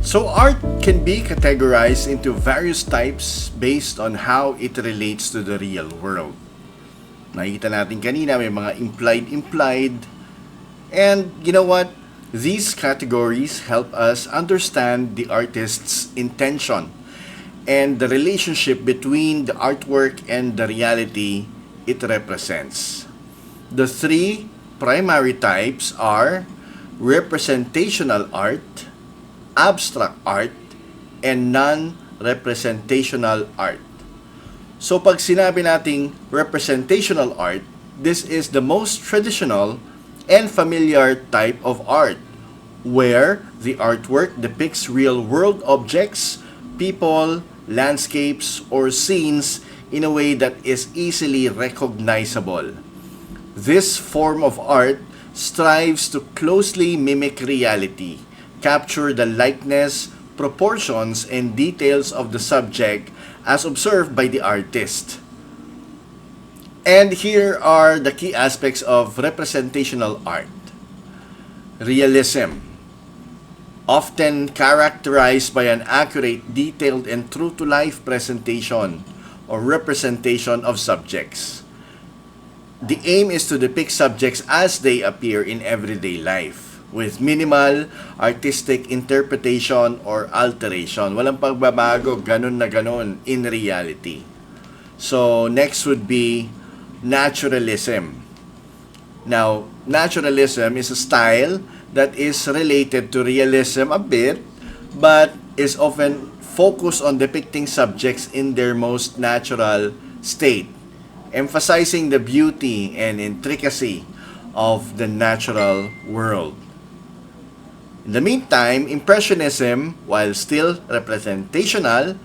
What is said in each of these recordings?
So art can be categorized into various types based on how it relates to the real world. Nakikita natin kanina may mga implied. And you know what? These categories help us understand the artist's intention and the relationship between the artwork and the reality it represents. The three primary types are representational art, abstract art, and non-representational art. So pag sinabi nating representational art, this is the most traditional and familiar type of art where the artwork depicts real-world objects, people, landscapes, or scenes in a way that is easily recognizable. This form of art strives to closely mimic reality, capture the likeness, proportions, and details of the subject as observed by the artist. And here are the key aspects of representational art. Realism, often characterized by an accurate, detailed, and true-to-life presentation or representation of subjects. The aim is to depict subjects as they appear in everyday life, with minimal artistic interpretation or alteration. Walang pagbabago, ganun na ganun in reality. So, next would be naturalism. Now, naturalism is a style that is related to realism a bit, but is often focused on depicting subjects in their most natural state, emphasizing the beauty and intricacy of the natural world. In the meantime, Impressionism, while still representational,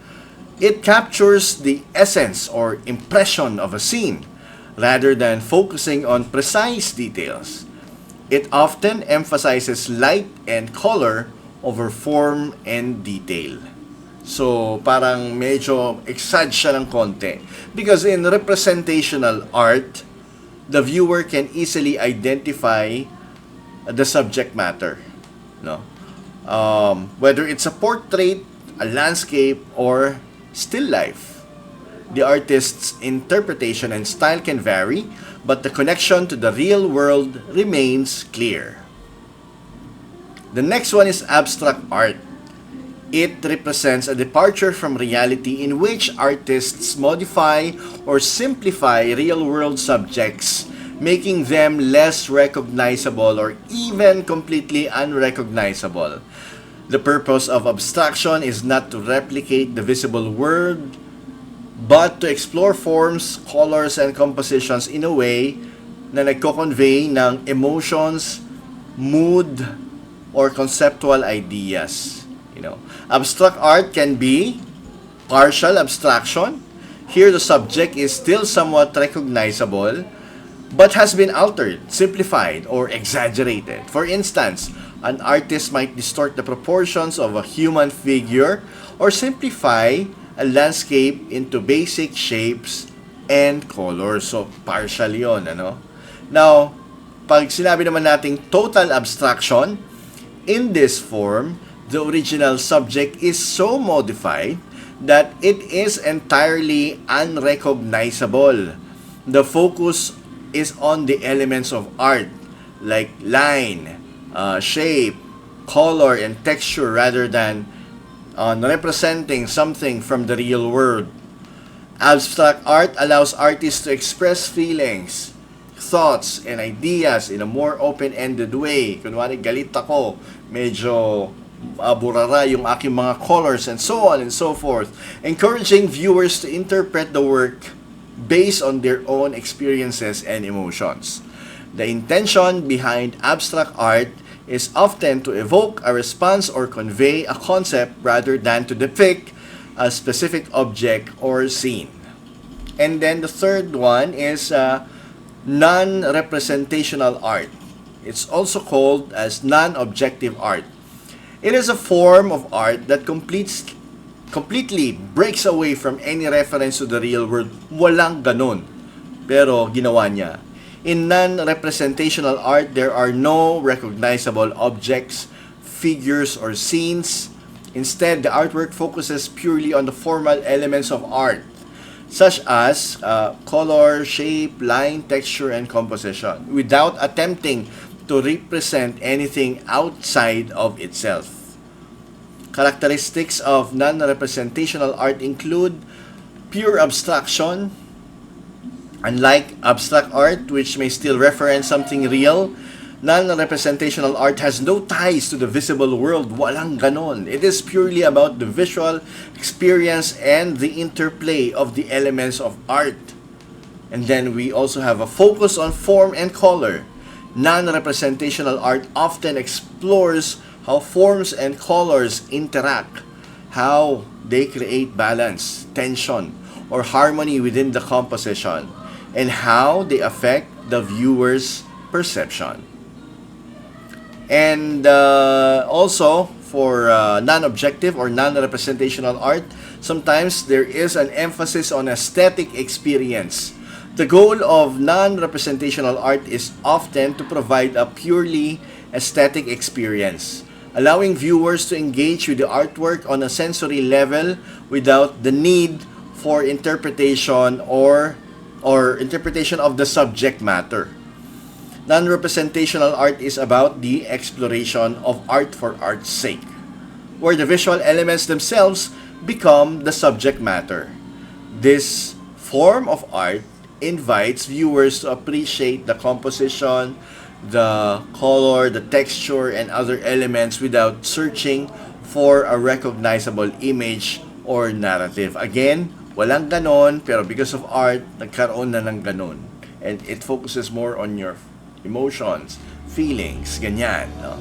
it captures the essence or impression of a scene rather than focusing on precise details. It often emphasizes light and color over form and detail. So, parang medyo exag siya ng konti. Because in representational art, the viewer can easily identify the subject matter. No? Whether it's a portrait, a landscape, or still life. The artist's interpretation and style can vary, but the connection to the real world remains clear. The next one is abstract art. It represents a departure from reality in which artists modify or simplify real-world subjects, making them less recognizable or even completely unrecognizable. The purpose of abstraction is not to replicate the visible world, but to explore forms, colors, and compositions in a way na nagko-convey ng emotions, mood, or conceptual ideas. Abstract art can be partial abstraction. Here, the subject is still somewhat recognizable, but has been altered, simplified, or exaggerated. For instance, an artist might distort the proportions of a human figure or simplify a landscape into basic shapes and colors. So, partial yun, Now, pag sinabi naman nating total abstraction, in this form, the original subject is so modified that it is entirely unrecognizable. The focus is on the elements of art like line, shape, color, and texture rather than on representing something from the real world. Abstract art allows artists to express feelings, thoughts, and ideas in a more open-ended way. Kunwari, galit ako, medyo burara yung aking mga colors, and so on and so forth, encouraging viewers to interpret the work based on their own experiences and emotions. The intention behind abstract art is often to evoke a response or convey a concept rather than to depict a specific object or scene. And then the third one is non-representational art. It's also called as non-objective art. It is a form of art that completely breaks away from any reference to the real world. Walang ganun. Pero ginawa niya. In non-representational art, there are no recognizable objects, figures, or scenes. Instead, the artwork focuses purely on the formal elements of art, such as color, shape, line, texture, and composition, without attempting to represent anything outside of itself. Characteristics of non-representational art include pure abstraction. Unlike abstract art, which may still reference something real, non-representational art has no ties to the visible world. Walang ganon. It is purely about the visual experience and the interplay of the elements of art. And then we also have a focus on form and color. Non-representational art often explores how forms and colors interact, how they create balance, tension, or harmony within the composition, and how they affect the viewer's perception. And also, for non-objective or non-representational art, sometimes there is an emphasis on aesthetic experience. The goal of non-representational art is often to provide a purely aesthetic experience, allowing viewers to engage with the artwork on a sensory level without the need for interpretation or interpretation of the subject matter. Non-representational art is about the exploration of art for art's sake, where the visual elements themselves become the subject matter. This form of art invites viewers to appreciate the composition, the color, the texture, and other elements without searching for a recognizable image or narrative. Again, walang ganon, pero because of art, nagkaroon na ng ganon. And it focuses more on your emotions, feelings, ganyan, no?